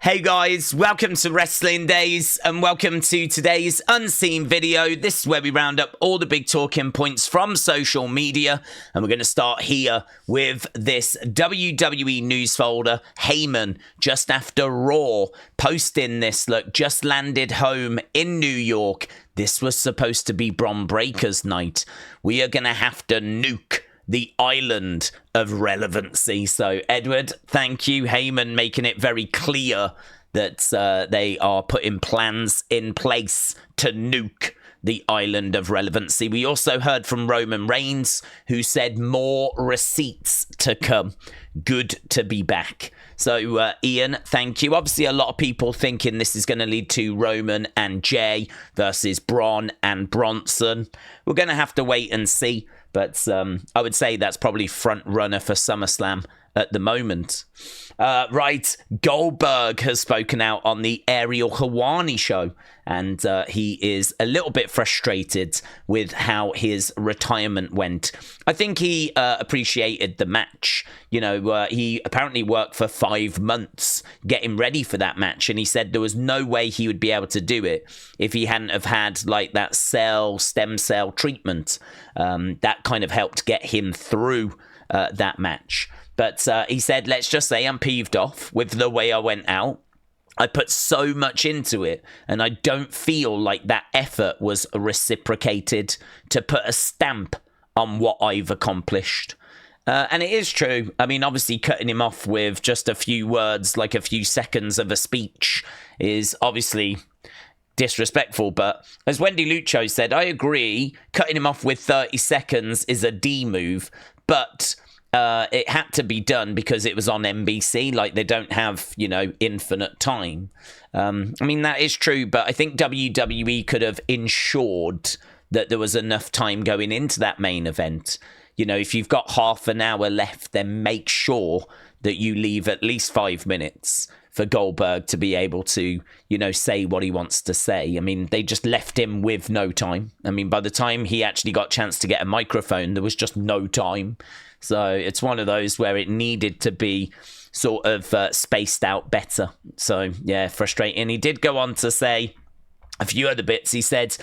Hey guys, welcome to Wrestling Days and welcome to today's unseen video. This is where we round up all the big talking points from social media, and we're going to start here with this WWE news folder. Heyman, just after Raw, posting this, look, just landed home in New York. This was supposed to be Bron Breakker's night. We are going to have to nuke the Island of Relevancy. So, Edward, thank you. Heyman making it very clear that they are putting plans in place to nuke the Island of Relevancy. We also heard from Roman Reigns, who said more receipts to come. Good to be back. So, Ian, thank you. Obviously, a lot of people thinking this is going to lead to Roman and Jaye versus Braun and Bronson. We're going to have to wait and see. But I would say that's probably front runner for SummerSlam at the moment. Right, Goldberg has spoken out on the Ariel Helwani show, and he is a little bit frustrated with how his retirement went. I think he appreciated the match. You know, he apparently worked for 5 months getting ready for that match, and he said there was no way he would be able to do it if he hadn't have had like that stem cell treatment. That kind of helped get him through that match. But he said, let's just say I'm peeved off with the way I went out. I put so much into it, and I don't feel like that effort was reciprocated to put a stamp on what I've accomplished. And it is true. I mean, obviously cutting him off with just a few words, like a few seconds of a speech, is obviously disrespectful. But as Wendy Lucho said, I agree, cutting him off with 30 seconds is a D move, but it had to be done because it was on NBC. Like, they don't have, you know, infinite time. I mean, that is true, but I think WWE could have ensured that there was enough time going into that main event. You know, if you've got half an hour left, then make sure that you leave at least 5 minutes for Goldberg to be able to, you know, say what he wants to say. I mean, they just left him with no time. I mean, by the time he actually got a chance to get a microphone, there was just no time. So it's one of those where it needed to be sort of spaced out better. So, yeah, frustrating. He did go on to say a few other bits. He said,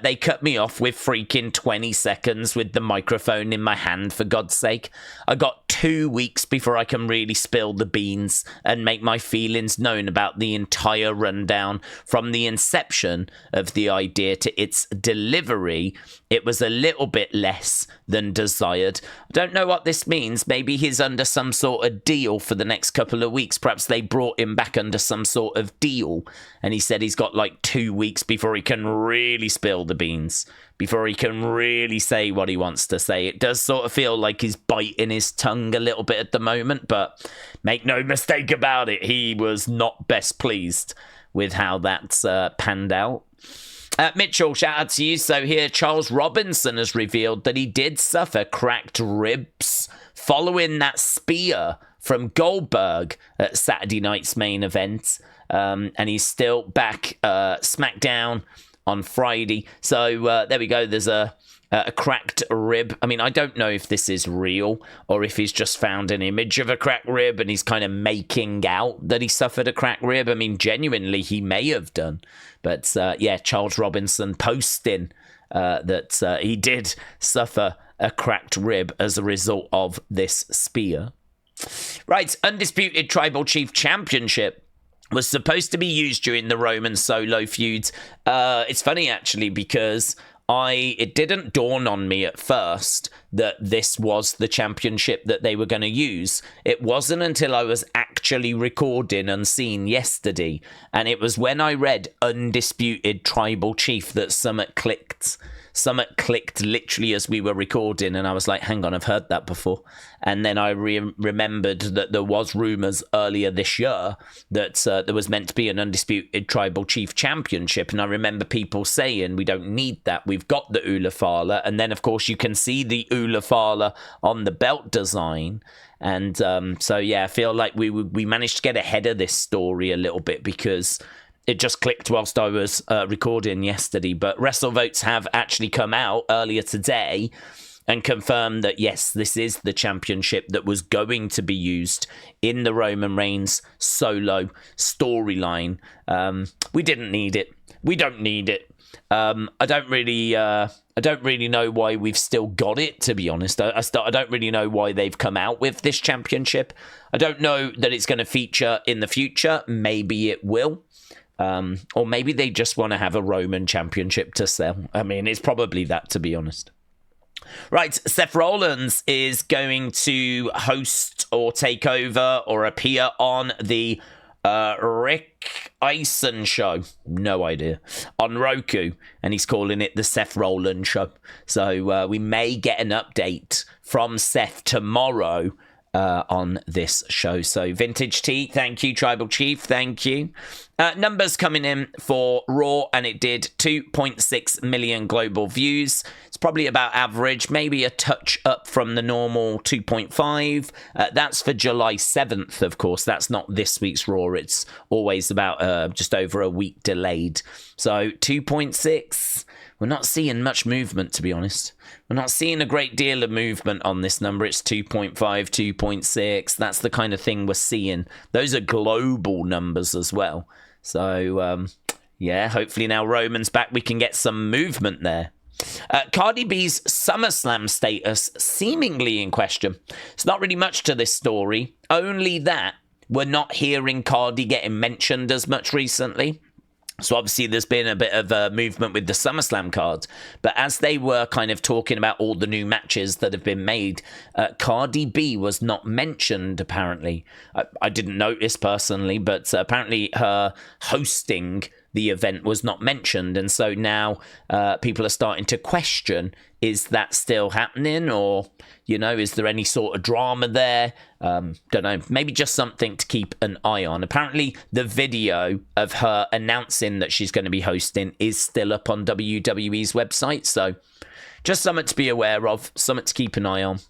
they cut me off with freaking 20 seconds with the microphone in my hand, for God's sake. I got 2 weeks before I can really spill the beans and make my feelings known about the entire rundown. From the inception of the idea to its delivery, it was a little bit less than desired. I don't know what this means. Maybe he's under some sort of deal for the next couple of weeks. Perhaps they brought him back under some sort of deal. And he said he's got like 2 weeks before he can really spill the beans, before he can really say what he wants to say. It does sort of feel like he's biting his tongue a little bit at the moment, but make no mistake about it, he was not best pleased with how that's panned out. Mitchell, shout out to you. So here, Charles Robinson has revealed that he did suffer cracked ribs following that spear from Goldberg at Saturday night's main event. And he's still back SmackDown on Friday. So there we go. There's a cracked rib. I mean, I don't know if this is real or if he's just found an image of a cracked rib and he's kind of making out that he suffered a cracked rib. I mean, genuinely, he may have done. But yeah, Charles Robinson posting that he did suffer a cracked rib as a result of this spear. Right, Undisputed Tribal Chief Championship was supposed to be used during the Roman Solo feud. It's funny, actually, because it didn't dawn on me at first that this was the championship that they were going to use. It wasn't until I was actually recording Unseen yesterday, and it was when I read Undisputed Tribal Chief that something clicked. Something clicked literally as we were recording, and I was like, hang on, I've heard that before. And then I remembered that there was rumours earlier this year that there was meant to be an Undisputed Tribal Chief Championship, and I remember people saying, we don't need that, we've got the Ulafala. And then, of course, you can see the Ulafala on the belt design. And so, yeah, I feel like we managed to get ahead of this story a little bit because it just clicked whilst I was recording yesterday. But WrestleVotes have actually come out earlier today and confirmed that, yes, this is the championship that was going to be used in the Roman Reigns solo storyline. We didn't need it. We don't need it. I don't really know why we've still got it, to be honest. I don't really know why they've come out with this championship. I don't know that it's going to feature in the future. Maybe it will. Or maybe they just want to have a Roman championship to sell. I mean, it's probably that, to be honest. Right, Seth Rollins is going to host or take over or appear on the Rick Eisen show. No idea. On Roku. And he's calling it the Seth Rollins show. So we may get an update from Seth tomorrow on this show. So Vintage T, thank you. Tribal Chief, thank you. Numbers coming in for Raw, and it did 2.6 million global views. It's probably about average, maybe a touch up from the normal 2.5. That's for July 7th, of course. That's not this week's Raw. It's always about just over a week delayed. So 2.6. We're not seeing much movement, to be honest. We're not seeing a great deal of movement on this number. It's 2.5, 2.6. That's the kind of thing we're seeing. Those are global numbers as well. So, yeah, hopefully now Roman's back, we can get some movement there. Cardi B's SummerSlam status seemingly in question. It's not really much to this story. Only that we're not hearing Cardi getting mentioned as much recently. So obviously there's been a bit of a movement with the SummerSlam card. But as they were kind of talking about all the new matches that have been made, Cardi B was not mentioned, apparently. I didn't notice personally, but apparently her hosting the event was not mentioned. And so now people are starting to question, is that still happening? Or, you know, is there any sort of drama there? Don't know. Maybe just something to keep an eye on. Apparently, the video of her announcing that she's going to be hosting is still up on WWE's website. So just something to be aware of, something to keep an eye on.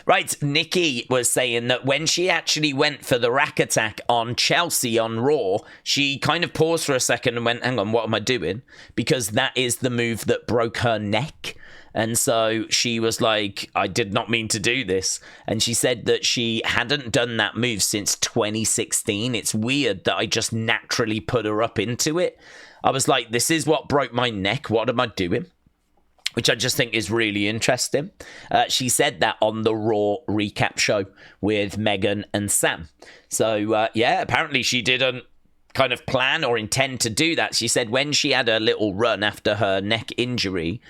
Right, Nikki was saying that when she actually went for the rack attack on Chelsea on Raw, she kind of paused for a second and went, hang on, what am I doing? Because that is the move that broke her neck. And so she was like, I did not mean to do this. And she said that she hadn't done that move since 2016. It's weird that I just naturally put her up into it. I was like, this is what broke my neck. What am I doing? Which I just think is really interesting. She said that on the Raw recap show with Megan and Sam. So, yeah, apparently she didn't kind of plan or intend to do that. She said when she had a little run after her neck injury,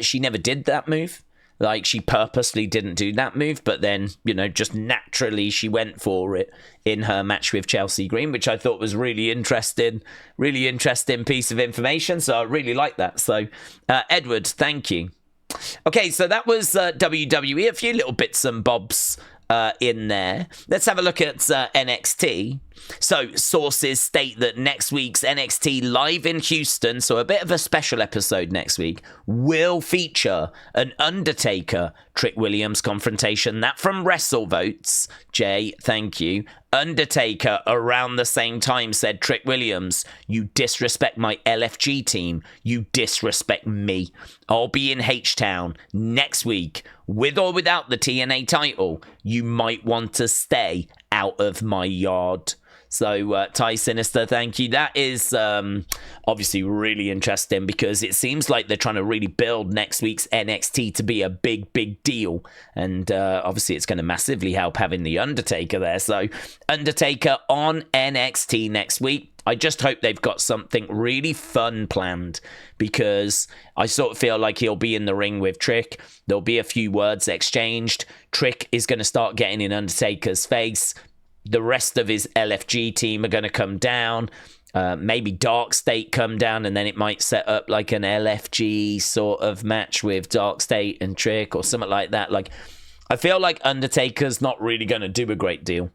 she never did that move. Like, she purposely didn't do that move, but then, you know, just naturally she went for it in her match with Chelsea Green, which I thought was really interesting piece of information. So I really like that. So, Edward, thank you. Okay, so that was WWE, a few little bits and bobs in there. Let's have a look at NXT. So sources state that next week's NXT live in Houston, so a bit of a special episode next week, will feature an Undertaker Trick Williams confrontation. That from WrestleVotes. Jay, thank you. Undertaker around the same time said, Trick Williams, you disrespect my LFG team. You disrespect me. I'll be in H-Town next week with or without the TNA title. You might want to stay out of my yard. So, Ty Sinister, thank you. That is obviously really interesting because it seems like they're trying to really build next week's NXT to be a big, big deal. And obviously it's going to massively help having the Undertaker there. So, Undertaker on NXT next week. I just hope they've got something really fun planned because I sort of feel like he'll be in the ring with Trick. There'll be a few words exchanged. Trick is going to start getting in Undertaker's face. The rest of his LFG team are going to come down. Maybe Dark State come down, and then it might set up like an LFG sort of match with Dark State and Trick or something like that. Like, I feel like Undertaker's not really going to do a great deal.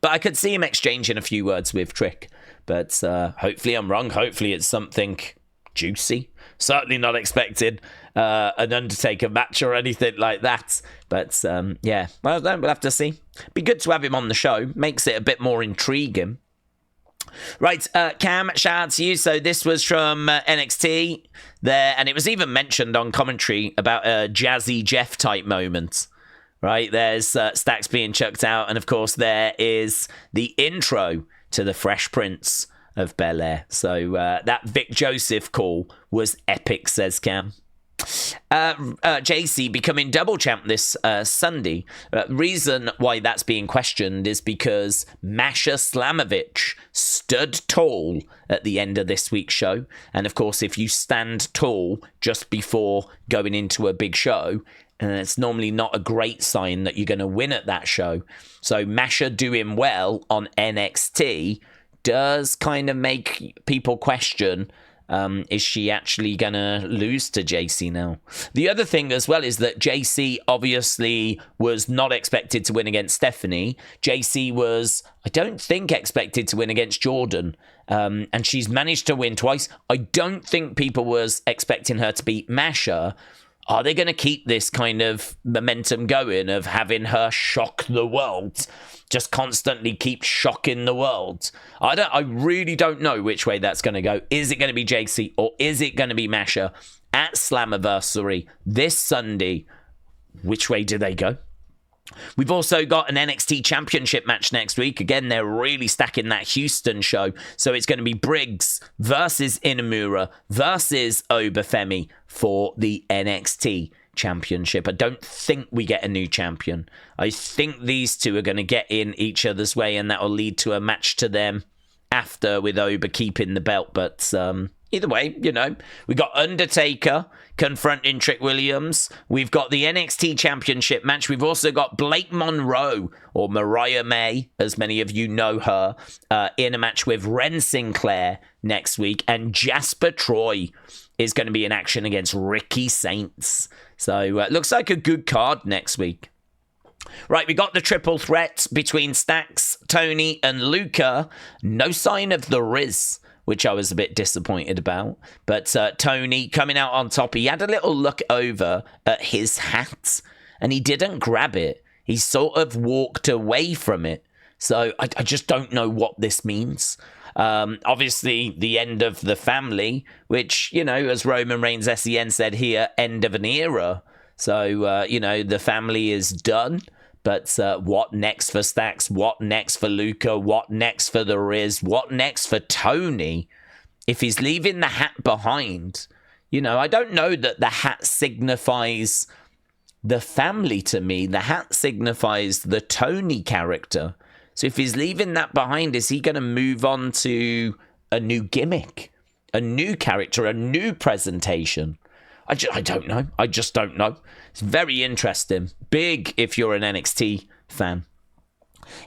But I could see him exchanging a few words with Trick. But hopefully I'm wrong. Hopefully it's something juicy. Certainly not expecting an Undertaker match or anything like that. But yeah, well, we'll have to see. Be good to have him on the show. Makes it a bit more intriguing. Right, Cam, shout out to you. So this was from NXT there, and it was even mentioned on commentary about a Jazzy Jeff type moment. Right, there's Stacks being chucked out, and of course there is the intro to the Fresh Prince of Bel-Air. So that Vic Joseph call was epic, says Cam. Jacy becoming double champ this Sunday. Reason why that's being questioned is because Masha Slamovich stood tall at the end of this week's show. And of course, if you stand tall just before going into a big show, it's normally not a great sign that you're going to win at that show. So Masha doing well on NXT does kind of make people question, is she actually going to lose to Jacy now? The other thing as well is that Jacy obviously was not expected to win against Stephanie. Jacy was, I don't think, expected to win against Jordynne. And she's managed to win twice. I don't think people was expecting her to beat Masha. Are they going to keep this kind of momentum going of having her shock the world? Just constantly keep shocking the world. I really don't know which way that's going to go. Is it going to be Jacy or is it going to be Masha at Slammiversary this Sunday? Which way do they go? We've also got an NXT Championship match next week. Again, they're really stacking that Houston show. So it's going to be Briggs versus Inamura versus Obafemi for the NXT Championship. I don't think we get a new champion. I think these two are going to get in each other's way, and that will lead to a match to them after, with Oba keeping the belt. But either way, you know, we got Undertaker confronting Trick Williams. We've got the NXT Championship match. We've also got Blake Monroe, or Mariah May, as many of you know her, in a match with Ren Sinclair next week. And Jasper Troy is going to be in action against Ricky Saints. So it looks like a good card next week. Right, we got the triple threat between Stacks, Tony, and Luca. No sign of the Riz, which I was a bit disappointed about. But Tony coming out on top. He had a little look over at his hat, and he didn't grab it. He sort of walked away from it. So I just don't know what this means. Obviously, the end of the family, which, you know, as Roman Reigns SEN said here, end of an era. So, you know, the family is done. But what next for Stacks? What next for Luca? What next for the Riz? What next for Tony? If he's leaving the hat behind, you know, I don't know that the hat signifies the family to me. The hat signifies the Tony character. So if he's leaving that behind, is he going to move on to a new gimmick, a new character, a new presentation? I don't know. I just don't know. It's very interesting. Big if you're an NXT fan.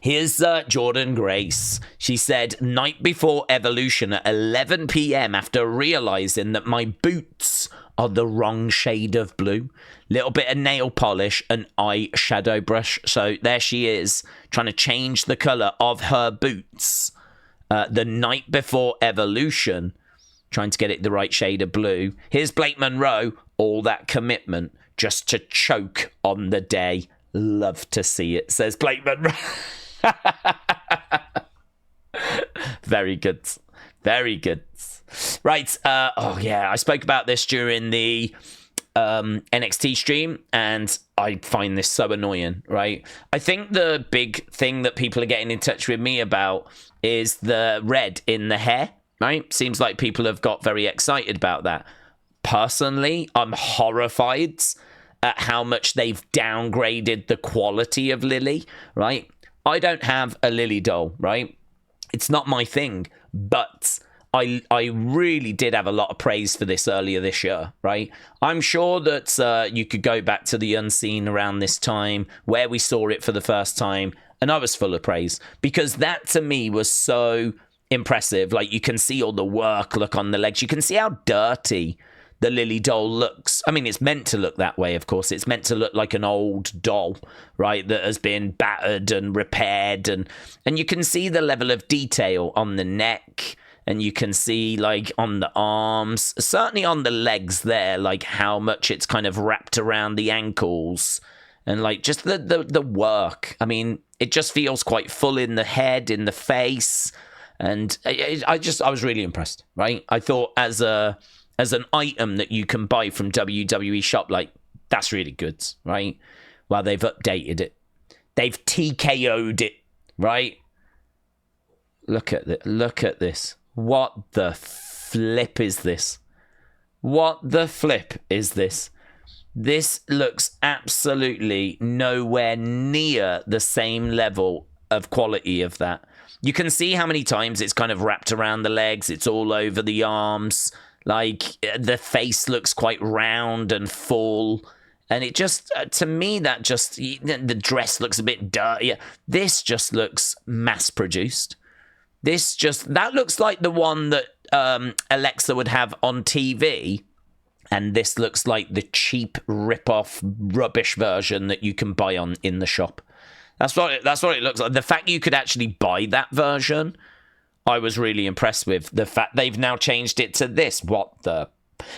Here's Jordynne Grace. She said, night before Evolution at 11 p.m. after realizing that my boots are the wrong shade of blue. Little bit of nail polish and eyeshadow brush. So there she is, trying to change the color of her boots the night before Evolution, trying to get it the right shade of blue. Here's Blake Monroe, all that commitment just to choke on the day. Love to see it, says Blake Monroe. Very good. Very good. Right. I spoke about this during the NXT stream, and I find this so annoying, right? I think the big thing that people are getting in touch with me about is the red in the hair, right? Seems like people have got very excited about that. Personally, I'm horrified at how much they've downgraded the quality of Lilly, right? I don't have a Lilly doll, right? It's not my thing, but I really did have a lot of praise for this earlier this year, right? I'm sure that you could go back to the Unseen around this time where we saw it for the first time, and I was full of praise because that to me was so impressive. Like, you can see all the work look on the legs. You can see how dirty the Lilly doll looks. I mean, it's meant to look that way, of course. It's meant to look like an old doll, right, that has been battered and repaired. And you can see the level of detail on the neck, and you can see, like, on the arms, certainly on the legs there, like, how much it's kind of wrapped around the ankles. And, like, just the work. I mean, it just feels quite full in the head, in the face. And I was really impressed, right? I thought as an item that you can buy from WWE shop, like, that's really good, right? Well, they've updated it. They've TKO'd it, right? Look at this. What the flip is this? What the flip is this? This looks absolutely nowhere near the same level of quality of that. You can see how many times it's kind of wrapped around the legs. It's all over the arms. Like, the face looks quite round and full. And it just, to me, that just, the dress looks a bit dirty. This just looks mass-produced. That looks like the one that Alexa would have on TV. And this looks like the cheap rip-off rubbish version that you can buy in the shop. That's what it looks like. The fact you could actually buy that version, I was really impressed with. The fact they've now changed it to this. What the...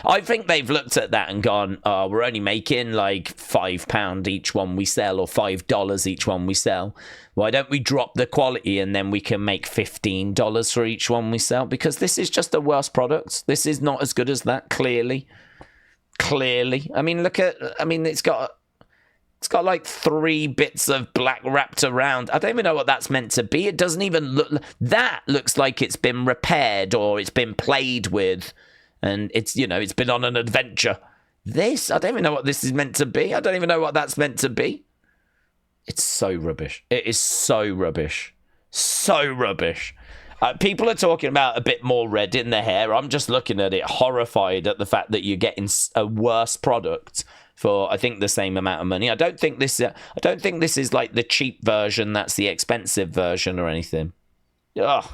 I think they've looked at that and gone, oh, we're only making like £5 each one we sell, or $5 each one we sell. Why don't we drop the quality and then we can make $15 for each one we sell? Because this is just a worse product. This is not as good as that, clearly. I mean, it's got like 3 bits of black wrapped around. I don't even know what that's meant to be. It doesn't even look... That looks like it's been repaired or it's been played with. And it's been on an adventure. This, I don't even know what this is meant to be. I don't even know what that's meant to be. It's so rubbish. It is so rubbish. So rubbish. People are talking about a bit more red in the hair. I'm just looking at it, horrified at the fact that you're getting a worse product for, I think, the same amount of money. I don't think this is like the cheap version. That's the expensive version or anything. Ugh.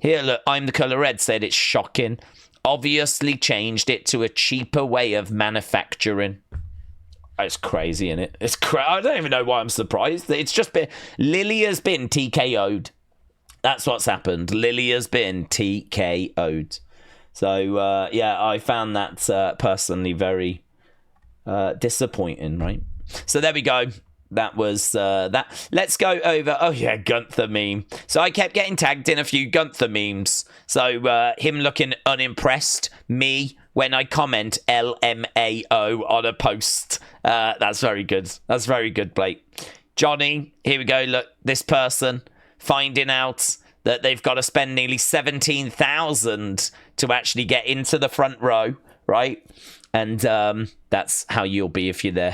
Here, look, I'm the Colour Red said it's shocking. Obviously changed it to a cheaper way of manufacturing. It's crazy, isn't it? I don't even know why I'm surprised. It's just been... Lilly has been TKO'd. That's what's happened. Lilly has been TKO'd. So, yeah, I found that personally very disappointing, right? So there we go. That was that. Let's go over... Oh, yeah, Gunther meme. So I kept getting tagged in a few Gunther memes. So him looking unimpressed. Me, when I comment LMAO on a post. That's very good. That's very good, Blake. Johnny, here we go. Look, this person finding out that they've got to spend nearly $17,000 to actually get into the front row, right? And that's how you'll be if you're there.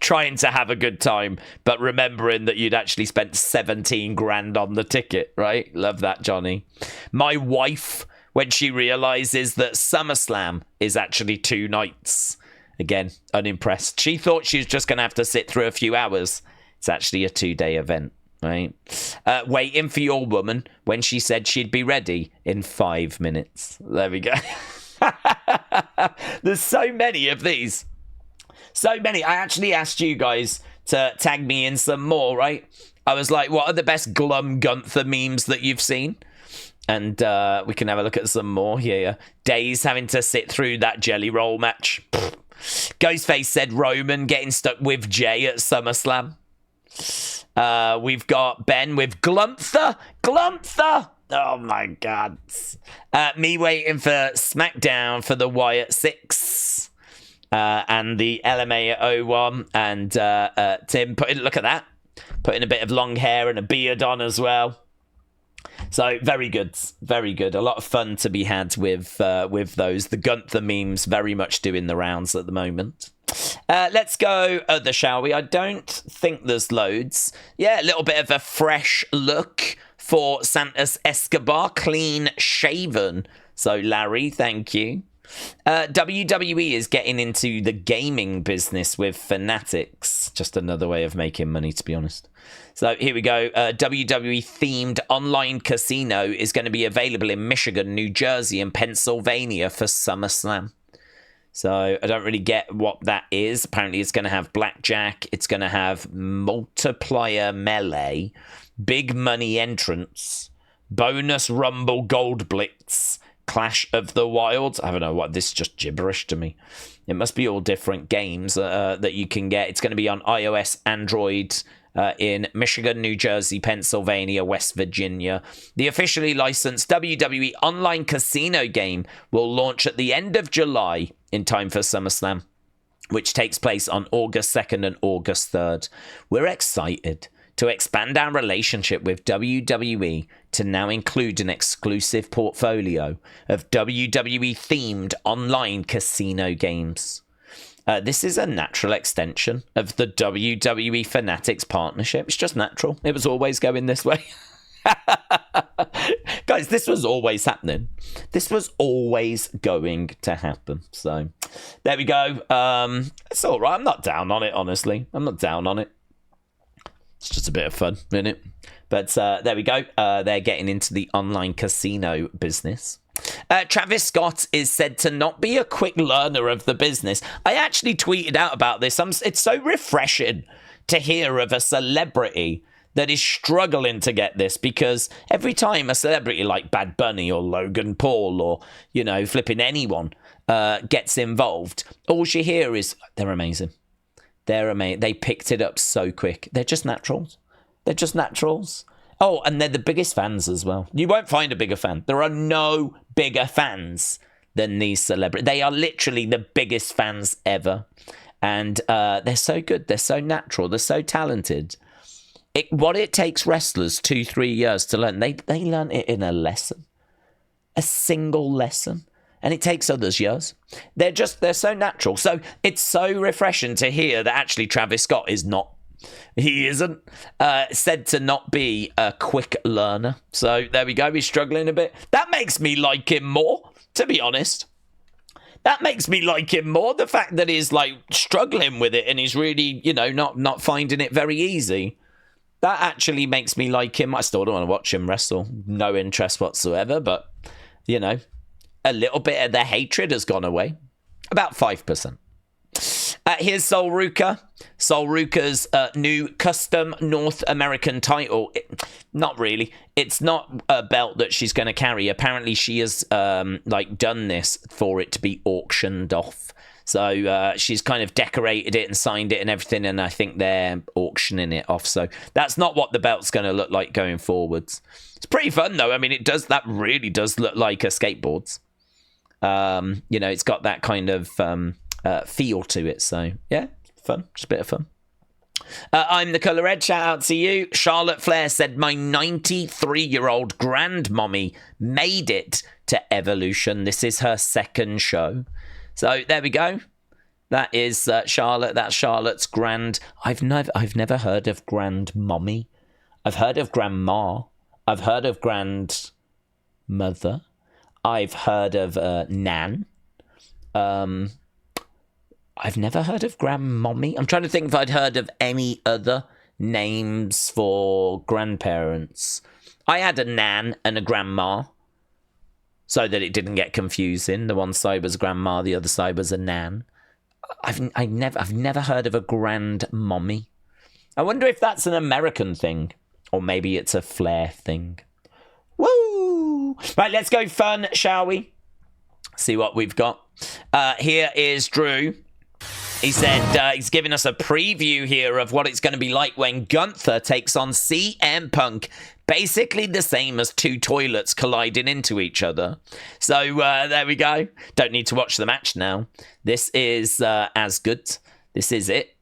Trying to have a good time, but remembering that you'd actually spent 17 grand on the ticket, right? Love that, Johnny. My wife, when she realizes that SummerSlam is actually 2 nights. Again, unimpressed. She thought she was just going to have to sit through a few hours. It's actually a 2-day event, right? Waiting for your woman when she said she'd be ready in 5 minutes. There we go. There's so many of these. So many. I actually asked you guys to tag me in some more, right? I was like, what are the best glum Gunther memes that you've seen? And we can have a look at some more here. Days having to sit through that jelly roll match. Ghostface said Roman getting stuck with Jaye at SummerSlam. We've got Ben with Gunther. Oh my God. Me waiting for SmackDown for the Wyatt 6. And the LMA 01. And Tim, look at that. Putting a bit of long hair and a beard on as well. So, very good. Very good. A lot of fun to be had with those. The Gunther memes very much doing the rounds at the moment. Let's go other, shall we? I don't think there's loads. Yeah, a little bit of a fresh look for Santos Escobar. Clean shaven. So, Larry, thank you. WWE is getting into the gaming business with Fanatics. Just another way of making money, to be honest. So here we go. WWE themed online casino is going to be available in Michigan, New Jersey, and Pennsylvania for SummerSlam. So I don't really get what that is. Apparently it's going to have blackjack. It's going to have multiplier melee, big money entrance, bonus rumble gold blitz, Clash of the Wilds. I don't know what, this is just gibberish to me. It must be all different games that you can get. It's going to be on iOS, Android, in Michigan, New Jersey, Pennsylvania, West Virginia. The officially licensed WWE online casino game will launch at the end of July in time for SummerSlam, which takes place on August 2nd and August 3rd. We're excited to expand our relationship with WWE to now include an exclusive portfolio of WWE-themed online casino games. This is a natural extension of the WWE Fanatics partnership. It's just natural. It was always going this way. Guys, this was always happening. This was always going to happen. So, there we go. It's all right. I'm not down on it, honestly. I'm not down on it. It's just a bit of fun, isn't it? But there we go. They're getting into the online casino business. Travis Scott is said to not be a quick learner of the business. I actually tweeted out about this. It's so refreshing to hear of a celebrity that is struggling to get this, because every time a celebrity like Bad Bunny or Logan Paul or, you know, flipping anyone gets involved, all you hear is, they're amazing. They're amazing. They picked it up so quick. They're just naturals. They're just naturals. Oh, and they're the biggest fans as well. You won't find a bigger fan. There are no bigger fans than these celebrities. They are literally the biggest fans ever. And they're so good. They're so natural. They're so talented. What it takes wrestlers 2-3 years to learn, they learn it in a lesson. A single lesson. And it takes others years. They're so natural. So it's so refreshing to hear that actually Travis Scott is not. He isn't said to not be a quick learner. So there we go. He's struggling a bit. That makes me like him more, to be honest. That makes me like him more. The fact that he's like struggling with it and he's really, you know, not finding it very easy. That actually makes me like him. I still don't want to watch him wrestle. No interest whatsoever. But, you know, a little bit of the hatred has gone away. About 5%. Here's Sol Ruka. Sol Ruka's new custom North American title. Not really. It's not a belt that she's going to carry. Apparently, she has done this for it to be auctioned off. So she's kind of decorated it and signed it and everything, and I think they're auctioning it off. So that's not what the belt's going to look like going forwards. It's pretty fun, though. I mean, that really does look like a skateboards. You know, it's got that kind of feel to it. So, yeah, fun. Just a bit of fun. I'm the Colour Red. Shout out to you. Charlotte Flair said, my 93-year-old grandmommy made it to Evolution. This is her second show. So, there we go. That is Charlotte. That's Charlotte's grand. I've never heard of grandmommy. I've heard of grandma. I've heard of grandmother. I've heard of Nan. I've never heard of grandmommy. I'm trying to think if I'd heard of any other names for grandparents. I had a Nan and a grandma, so that it didn't get confusing. The one side was grandma, the other side was a Nan. I've never heard of a grandmommy. I wonder if that's an American thing, or maybe it's a Flair thing. Woo! Right, let's go fun, shall we? See what we've got. Here is Drew. He said he's giving us a preview here of what it's going to be like when Gunther takes on CM Punk. Basically the same as two toilets colliding into each other. So there we go. Don't need to watch the match now. This is as good. This is it.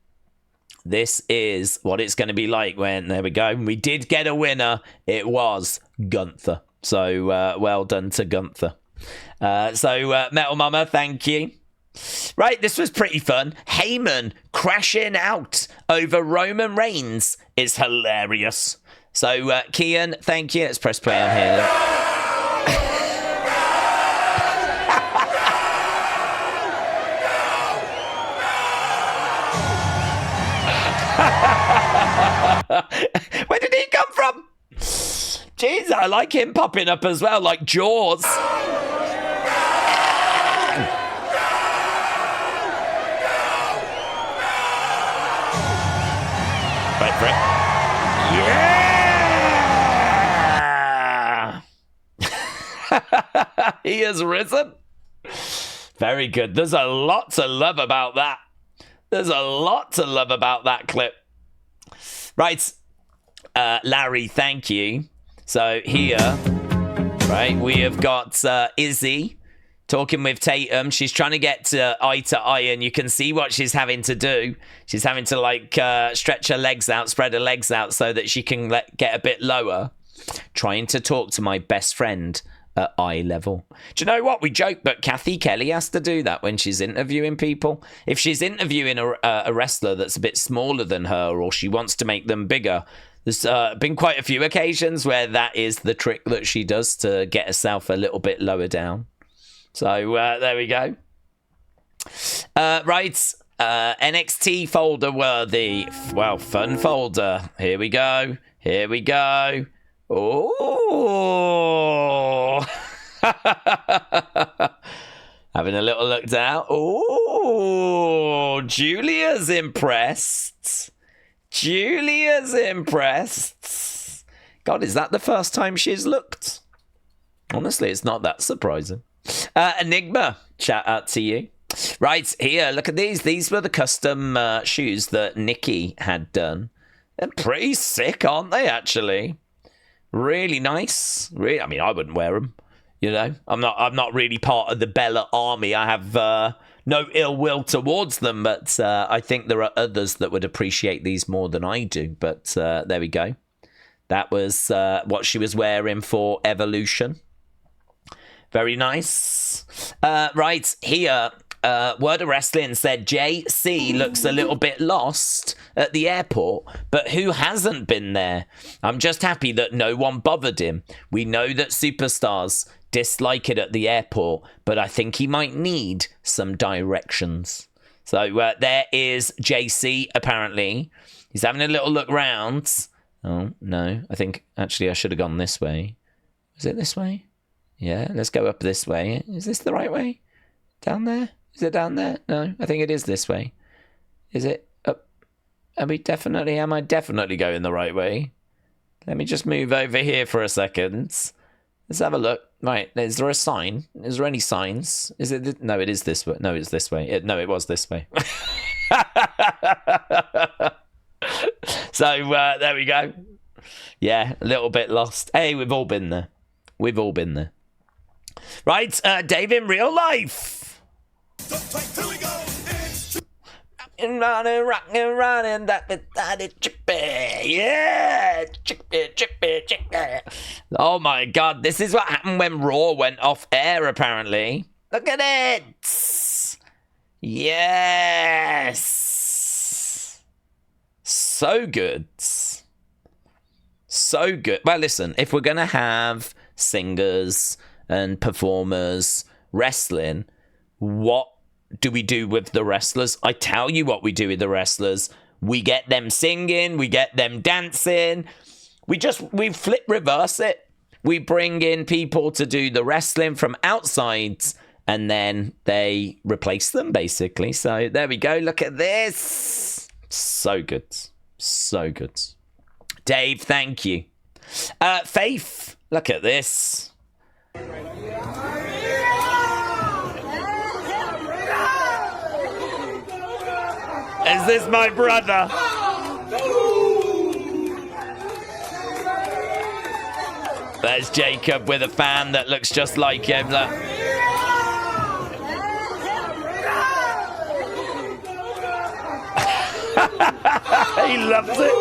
This is what it's going to be like when, there we go. We did get a winner. It was Gunther. So well done to Gunther. Metal Mama, thank you. Right, this was pretty fun. Heyman crashing out over Roman Reigns is hilarious. So, Kian, thank you. Let's press play on here. Where did he come from? Jeez, I like him popping up as well, like Jaws. Wait for it. Yeah! He has risen. Very good. There's a lot to love about that. There's a lot to love about that clip. Right. Larry, thank you. So here, right, we have got Izzy talking with Tatum. She's trying to get to eye, and you can see what she's having to do. She's having to, like, stretch her legs out, spread her legs out so that she can get a bit lower. Trying to talk to my best friend at eye level. Do you know what? We joke, but Kathy Kelly has to do that when she's interviewing people. If she's interviewing a wrestler that's a bit smaller than her, or she wants to make them bigger, there's been quite a few occasions where that is the trick that she does to get herself a little bit lower down. So there we go. Right. NXT folder worthy. Well, fun folder. Here we go. Here we go. Oh. Having a little look down. Oh, Julia's impressed. Julia's impressed. God, is that the first time she's looked? Honestly, it's not that surprising. Enigma, shout out to you. Right, here, look at these. These were the custom shoes that Nikki had done. They're pretty sick, aren't they, actually? Really nice. Really, I mean, I wouldn't wear them. You know, I'm not really part of the Bella army. I have no ill will towards them, but I think there are others that would appreciate these more than I do. But there we go. That was what she was wearing for Evolution. Very nice. Right, here, Word of Wrestling said Jacy looks a little bit lost at the airport, but who hasn't been there? I'm just happy that no one bothered him. We know that superstars dislike it at the airport, but I think he might need some directions. So there is Jacy, apparently. He's having a little look round. Oh, no. I think, actually, I should have gone this way. Is it this way? Yeah, let's go up this way. Is this the right way? Down there? Is it down there? No, I think it is this way. Is it up? Am I definitely going the right way? Let me just move over here for a second. Let's have a look. Right, is there a sign? Is there any signs? Is it? No, it is this way. No, it's this way. No, it was this way. So, there we go. Yeah, a little bit lost. Hey, we've all been there. We've all been there. Right, Dave in real life. Here we go. Running, yeah, chippy. Oh my God, this is what happened when Raw went off air, apparently. Look at it. Yes. So good. So good. Well, listen, if we're going to have singers and performers wrestling, what do we do with the wrestlers? I tell you what we do with the wrestlers. We get them singing, we get them dancing. We flip reverse it. We bring in people to do the wrestling from outside, and then they replace them, basically. So there we go. Look at this. So good. So good. Dave, thank you. Faith, look at this. Is this my brother? There's Jacob with a fan that looks just like him. Look. He loves it.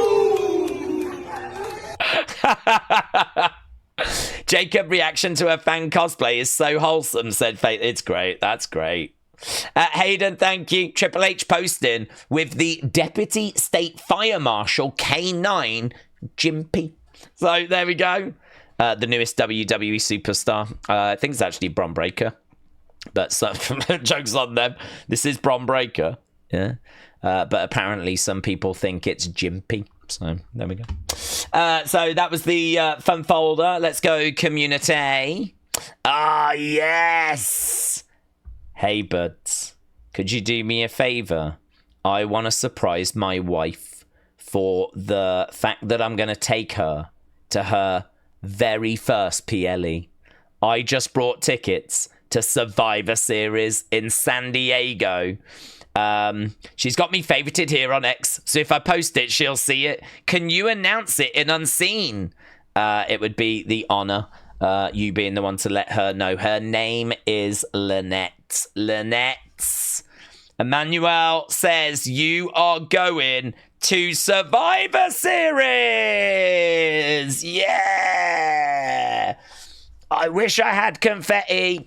Jacob reaction to a fan cosplay is so wholesome, said Faith. It's great. That's great. Hayden, thank you. Triple H posting with the Deputy State Fire Marshal K9 Jimpy. So there we go. The newest WWE superstar. I think it's actually Bron Breakker. But some jokes on them. This is Bron Breakker. Yeah. But apparently some people think it's Jimpy. So there we go. So that was the fun folder. Let's go community. Ah, yes. Hey, buds, could you do me a favor? I want to surprise my wife for the fact that I'm going to take her to her very first PLE. I just brought tickets to Survivor Series in San Diego, She's got me favorited here on X, so if I post it, she'll see it. Can you announce it in Unseen? It would be the honor, you being the one to let her know. Her name is Lynette. Lynette. Emmanuel says you are going to Survivor Series. Yeah. I wish I had confetti.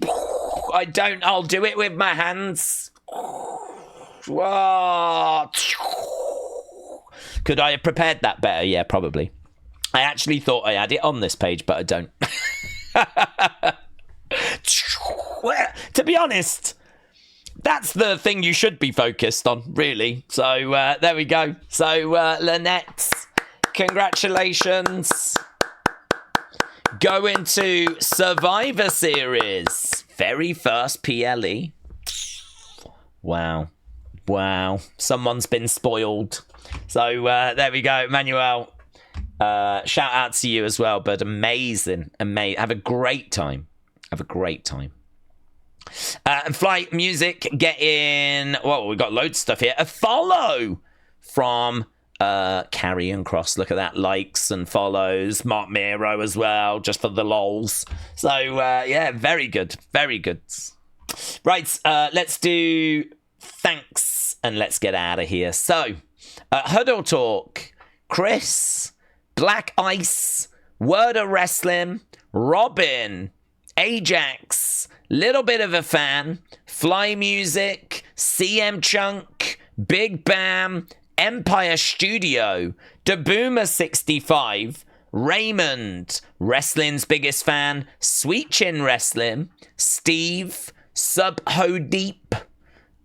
I don't. I'll do it with my hands. Whoa. Could I have prepared that better? Yeah, probably. I actually thought I had it on this page, but I don't. To be honest, that's the thing you should be focused on, really. So there we go. So Lynette, congratulations. Going to Survivor Series. Very first PLE. Wow. Wow. Someone's been spoiled. So there we go, Emmanuel. Shout out to you as well, but amazing. Have a great time. Have a great time. And Flight Music getting, well, we've got loads of stuff here. A follow from Carry Cross. Look at that. Likes and follows. Mark Miro as well, just for the lols. So, yeah, very good. Very good. Right, let's do thanks and let's get out of here. So, Huddle Talk, Chris, Black Ice, Word of Wrestling, Robin, Ajax, Little Bit of a Fan, Fly Music, CM Chunk, Big Bam, Empire Studio, DeBoomer65, Raymond, Wrestling's Biggest Fan, Sweet Chin Wrestling, Steve, Sub Ho Deep,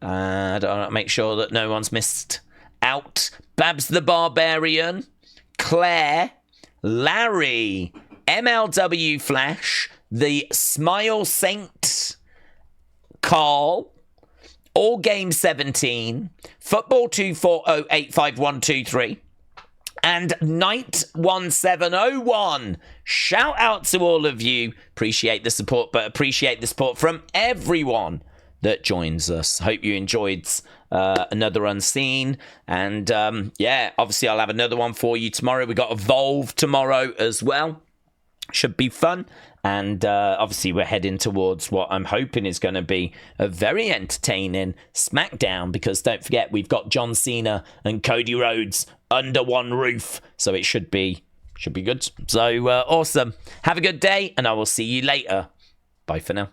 I don't want to make sure that no one's missed out, Babs the Barbarian, Claire, Larry, MLW Flash, The Smile Saint, Carl, All Game 17, Football 24085123, and Night 1701. Shout out to all of you. Appreciate the support, but appreciate the support from everyone that joins us. Hope you enjoyed another Unseen. And yeah, obviously I'll have another one for you tomorrow. We got Evolve tomorrow as well. Should be fun. And obviously we're heading towards what I'm hoping is going to be a very entertaining SmackDown, because don't forget, we've got John Cena and Cody Rhodes under one roof. So it should be good. So awesome. Have a good day, and I will see you later. Bye for now.